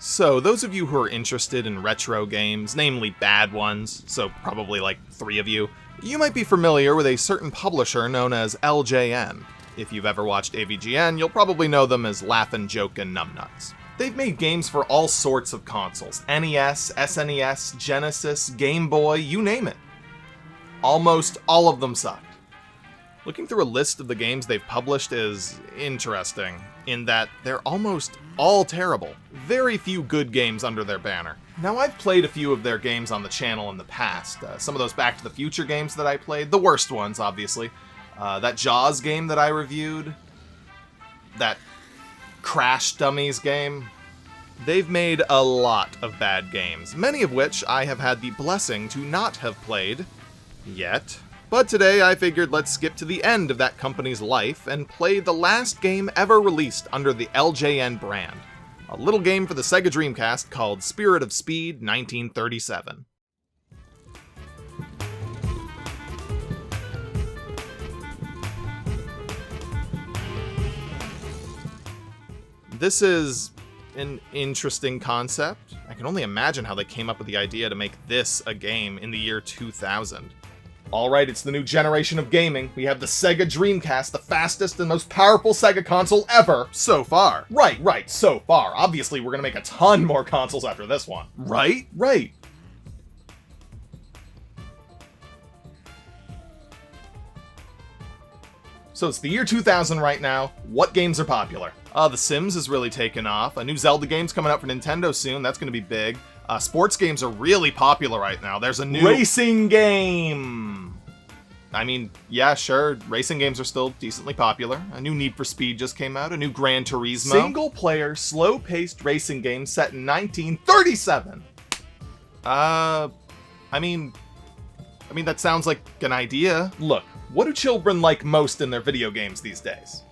So, those of you who are interested in retro games, namely bad ones, so probably like 3 of you, you might be familiar with a certain publisher known as LJN. If you've ever watched AVGN, you'll probably know them as Laughin' Jokin' Numbnuts. They've made games for all sorts of consoles: NES, SNES, Genesis, Game Boy, you name it. Almost all of them sucked. Looking through a list of the games they've published is interesting, in that they're almost all terrible. Very few good games under their banner. Now, I've played a few of their games on the channel in the past. Some of those Back to the Future games that I played, the worst ones, obviously. That Jaws game that I reviewed. That Crash Dummies game. They've made a lot of bad games, many of which I have had the blessing to not have played yet. But today I figured let's skip to the end of that company's life and play the last game ever released under the LJN brand. A little game for the Sega Dreamcast called Spirit of Speed 1937. This is an interesting concept. I can only imagine how they came up with the idea to make this a game in the year 2000. Alright, it's the new generation of gaming. We have the Sega Dreamcast, the fastest and most powerful Sega console ever, so far. Right, so far. Obviously, we're gonna make a ton more consoles after this one. Right. So it's the year 2000 right now. What games are popular? The Sims has really taken off. A new Zelda game's coming out for Nintendo soon. That's gonna be big. Sports games are really popular right now. There's a new racing game. I mean, yeah, sure, racing games are still decently popular. A new Need for Speed just came out, a new Gran Turismo. Single-player, slow-paced racing game set in 1937. I mean, that sounds like an idea. Look, what do children like most in their video games these days?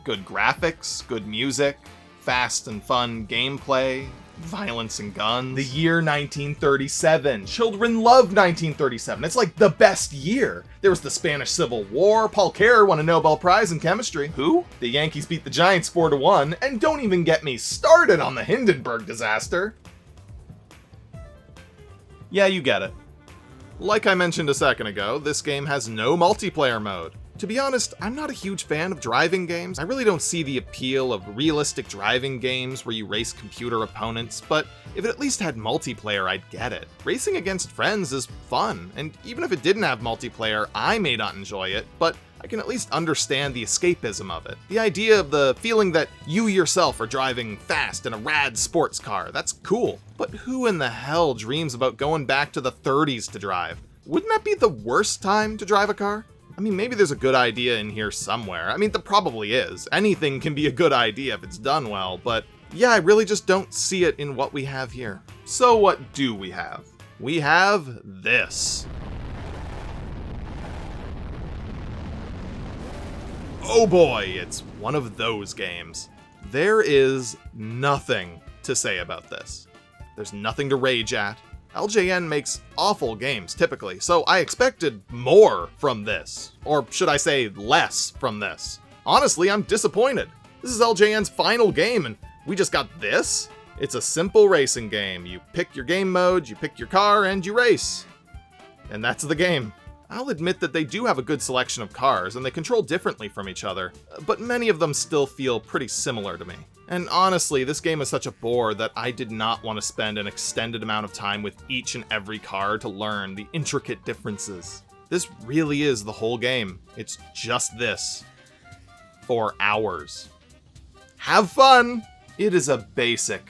Good graphics, good music, fast and fun gameplay, violence and guns. The year 1937. Children love 1937. It's like the best year. There was the Spanish Civil War. Paul Kerr won a Nobel Prize in chemistry. Who? The Yankees beat the Giants 4-1. And don't even get me started on the Hindenburg disaster. Yeah, you get it. Like I mentioned a second ago, this game has no multiplayer mode. To be honest, I'm not a huge fan of driving games. I really don't see the appeal of realistic driving games where you race computer opponents, but if it at least had multiplayer, I'd get it. Racing against friends is fun, and even if it didn't have multiplayer, I may not enjoy it, but I can at least understand the escapism of it. The idea of the feeling that you yourself are driving fast in a rad sports car, that's cool. But who in the hell dreams about going back to the 30s to drive? Wouldn't that be the worst time to drive a car? I mean, maybe there's a good idea in here somewhere. I mean, there probably is. Anything can be a good idea if it's done well, but yeah, I really just don't see it in what we have here. So what do we have? We have this. Oh boy, it's one of those games. There is nothing to say about this. There's nothing to rage at. LJN makes awful games, typically, so I expected more from this. Or should I say, less from this. Honestly, I'm disappointed. This is LJN's final game, and we just got this? It's a simple racing game. You pick your game mode, you pick your car, and you race. And that's the game. I'll admit that they do have a good selection of cars, and they control differently from each other, but many of them still feel pretty similar to me. And honestly, this game is such a bore that I did not want to spend an extended amount of time with each and every car to learn the intricate differences. This really is the whole game. It's just this. For hours. Have fun! It is a basic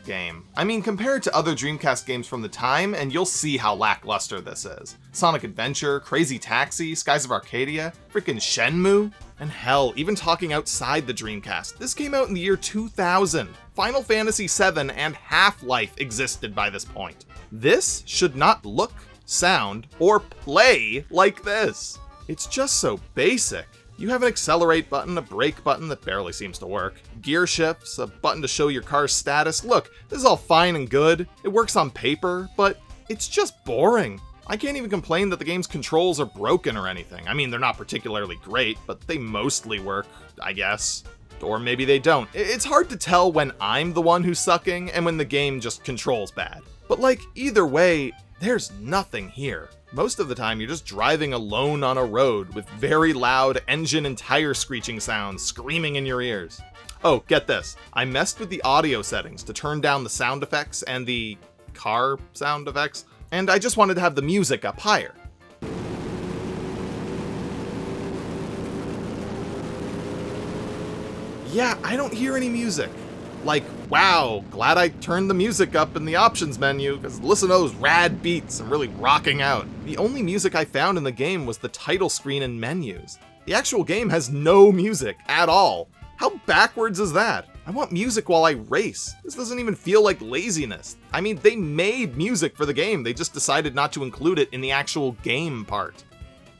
game. I mean, compare it to other Dreamcast games from the time, and you'll see how lackluster this is. Sonic Adventure, Crazy Taxi, Skies of Arcadia, freaking Shenmue, and hell, even talking outside the Dreamcast, this came out in the year 2000. Final Fantasy VII and Half-Life existed by this point. This should not look, sound, or play like this. It's just so basic. You have an accelerate button, a brake button that barely seems to work, gear shifts, a button to show your car's status. Look, this is all fine and good. It works on paper, but it's just boring. I can't even complain that the game's controls are broken or anything. I mean, they're not particularly great, but they mostly work, I guess. Or maybe they don't. It's hard to tell when I'm the one who's sucking and when the game just controls bad. But like, either way, there's nothing here. Most of the time, you're just driving alone on a road with very loud engine and tire screeching sounds screaming in your ears. Oh, get this. I messed with the audio settings to turn down the sound effects and the car sound effects, and I just wanted to have the music up higher. Yeah, I don't hear any music. Like, wow, glad I turned the music up in the options menu, because listen to those rad beats, I'm really rocking out. The only music I found in the game was the title screen and menus. The actual game has no music at all. How backwards is that? I want music while I race. This doesn't even feel like laziness. I mean, they made music for the game, they just decided not to include it in the actual game part.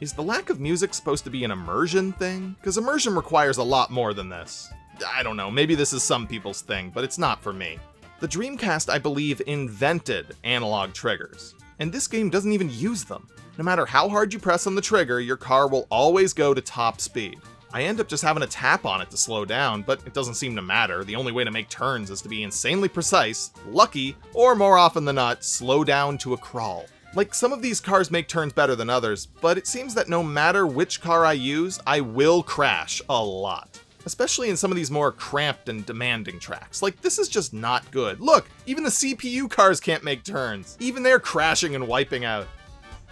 Is the lack of music supposed to be an immersion thing? Because immersion requires a lot more than this. I don't know, maybe this is some people's thing, but it's not for me. The Dreamcast, I believe, invented analog triggers, and this game doesn't even use them. No matter how hard you press on the trigger, your car will always go to top speed. I end up just having to tap on it to slow down, but it doesn't seem to matter. The only way to make turns is to be insanely precise, lucky, or more often than not, slow down to a crawl. Like, some of these cars make turns better than others, but it seems that no matter which car I use, I will crash a lot. Especially in some of these more cramped and demanding tracks. Like, this is just not good. Look, even the CPU cars can't make turns. Even they're crashing and wiping out.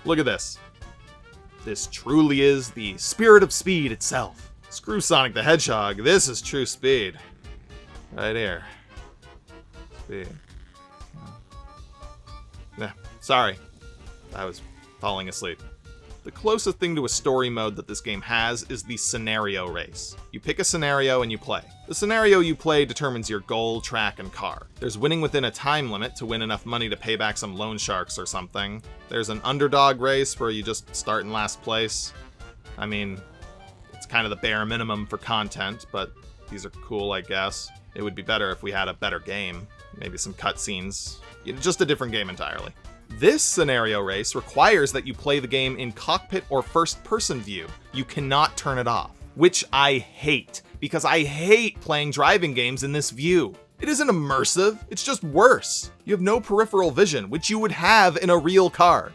Look at this. This truly is the spirit of speed itself. Screw Sonic the Hedgehog, this is true speed. Right here. Speed. Yeah, sorry. I was falling asleep. The closest thing to a story mode that this game has is the scenario race. You pick a scenario and you play. The scenario you play determines your goal, track, and car. There's winning within a time limit to win enough money to pay back some loan sharks or something. There's an underdog race where you just start in last place. I mean, it's kind of the bare minimum for content, but these are cool, I guess. It would be better if we had a better game. Maybe some cutscenes. Just a different game entirely. This scenario race requires that you play the game in cockpit or first-person view. You cannot turn it off, which I hate, because I hate playing driving games in this view. It isn't immersive, it's just worse. You have no peripheral vision, which you would have in a real car.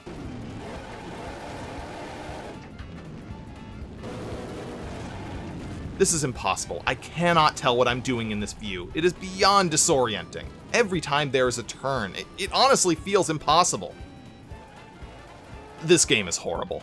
This is impossible. I cannot tell what I'm doing in this view. It is beyond disorienting. Every time there is a turn, it honestly feels impossible. This game is horrible.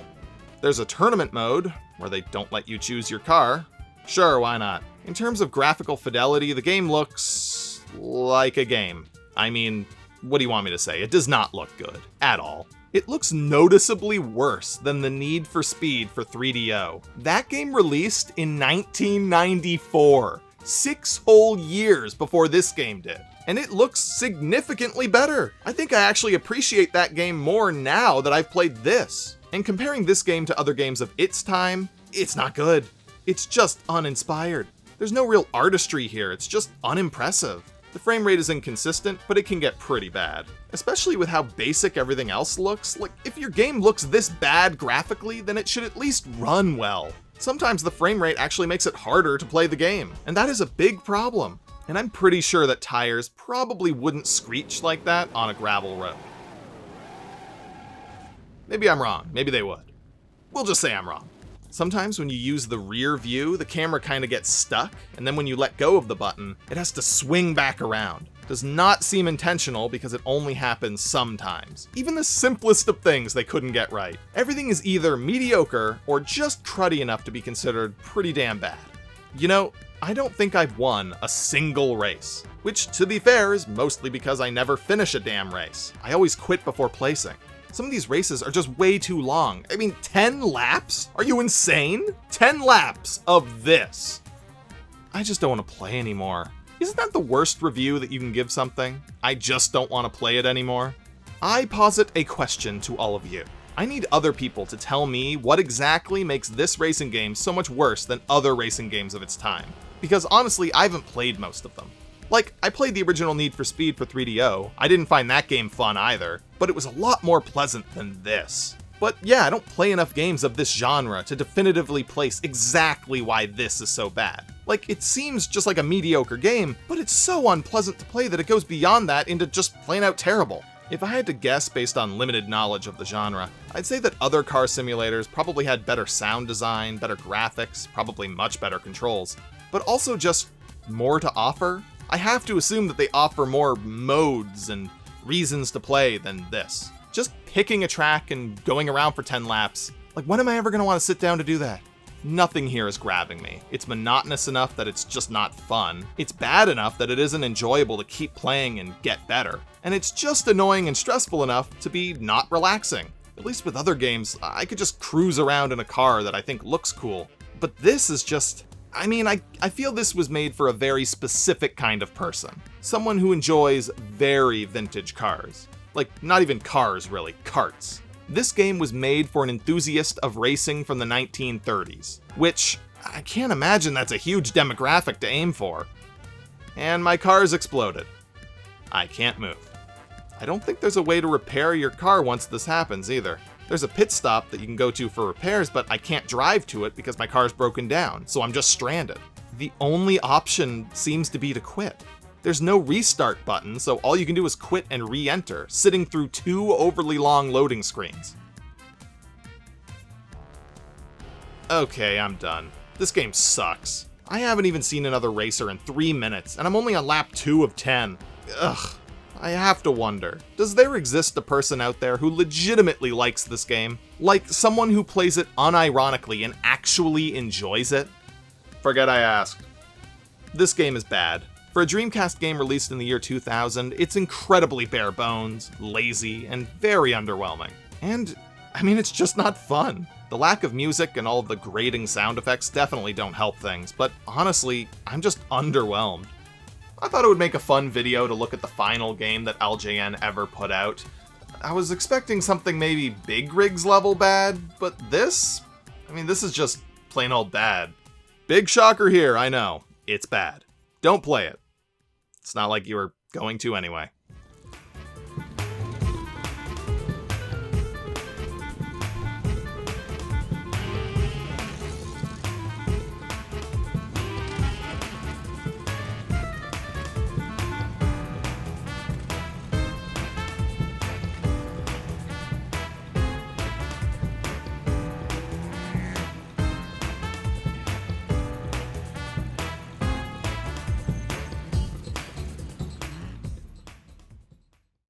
There's a tournament mode, where they don't let you choose your car. Sure, why not? In terms of graphical fidelity, the game looks like a game. I mean, what do you want me to say? It does not look good, at all. It looks noticeably worse than the Need for Speed for 3DO. That game released in 1994, 6 whole years before this game did. And it looks significantly better. I think I actually appreciate that game more now that I've played this. And comparing this game to other games of its time, it's not good. It's just uninspired. There's no real artistry here, it's just unimpressive. The frame rate is inconsistent, but it can get pretty bad. Especially with how basic everything else looks. Like, if your game looks this bad graphically, then it should at least run well. Sometimes the frame rate actually makes it harder to play the game, and that is a big problem. And I'm pretty sure that tires probably wouldn't screech like that on a gravel road. Maybe I'm wrong, maybe they would. We'll just say I'm wrong. Sometimes when you use the rear view, the camera kind of gets stuck, and then when you let go of the button, it has to swing back around. Does not seem intentional because it only happens sometimes. Even the simplest of things they couldn't get right. Everything is either mediocre or just cruddy enough to be considered pretty damn bad. You know, I don't think I've won a single race, which to be fair is mostly because I never finish a damn race. I always quit before placing. Some of these races are just way too long. I mean, 10 laps? Are you insane? 10 laps of this. I just don't want to play anymore. Isn't that the worst review that you can give something? I just don't want to play it anymore. I posit a question to all of you. I need other people to tell me what exactly makes this racing game so much worse than other racing games of its time. Because honestly, I haven't played most of them. Like, I played the original Need for Speed for 3DO. I didn't find that game fun either, but it was a lot more pleasant than this. But yeah, I don't play enough games of this genre to definitively place exactly why this is so bad. Like, it seems just like a mediocre game, but it's so unpleasant to play that it goes beyond that into just plain out terrible. If I had to guess based on limited knowledge of the genre, I'd say that other car simulators probably had better sound design, better graphics, probably much better controls, but also just more to offer. I have to assume that they offer more modes and reasons to play than this. Just picking a track and going around for 10 laps, like when am I ever going to want to sit down to do that? Nothing here is grabbing me. It's monotonous enough that it's just not fun. It's bad enough that it isn't enjoyable to keep playing and get better. And it's just annoying and stressful enough to be not relaxing. At least with other games, I could just cruise around in a car that I think looks cool. But this is just... I feel this was made for a very specific kind of person. Someone who enjoys very vintage cars. Like, not even cars really, karts. This game was made for an enthusiast of racing from the 1930s, which I can't imagine that's a huge demographic to aim for. And my car's exploded. I can't move. I don't think there's a way to repair your car once this happens either. There's a pit stop that you can go to for repairs, but I can't drive to it because my car's broken down, so I'm just stranded. The only option seems to be to quit. There's no restart button, so all you can do is quit and re-enter, sitting through 2 overly long loading screens. Okay, I'm done. This game sucks. I haven't even seen another racer in 3 minutes, and I'm only on lap 2 of 10. Ugh. I have to wonder, does there exist a person out there who legitimately likes this game? Like someone who plays it unironically and actually enjoys it? Forget I asked. This game is bad. For a Dreamcast game released in the year 2000, it's incredibly bare bones, lazy, and very underwhelming. And, it's just not fun. The lack of music and all of the grating sound effects definitely don't help things, but honestly, I'm just underwhelmed. I thought it would make a fun video to look at the final game that LJN ever put out. I was expecting something maybe Big Rigs level bad, but this is just plain old bad. Big shocker here, I know. It's bad. Don't play it. It's not like you were going to anyway.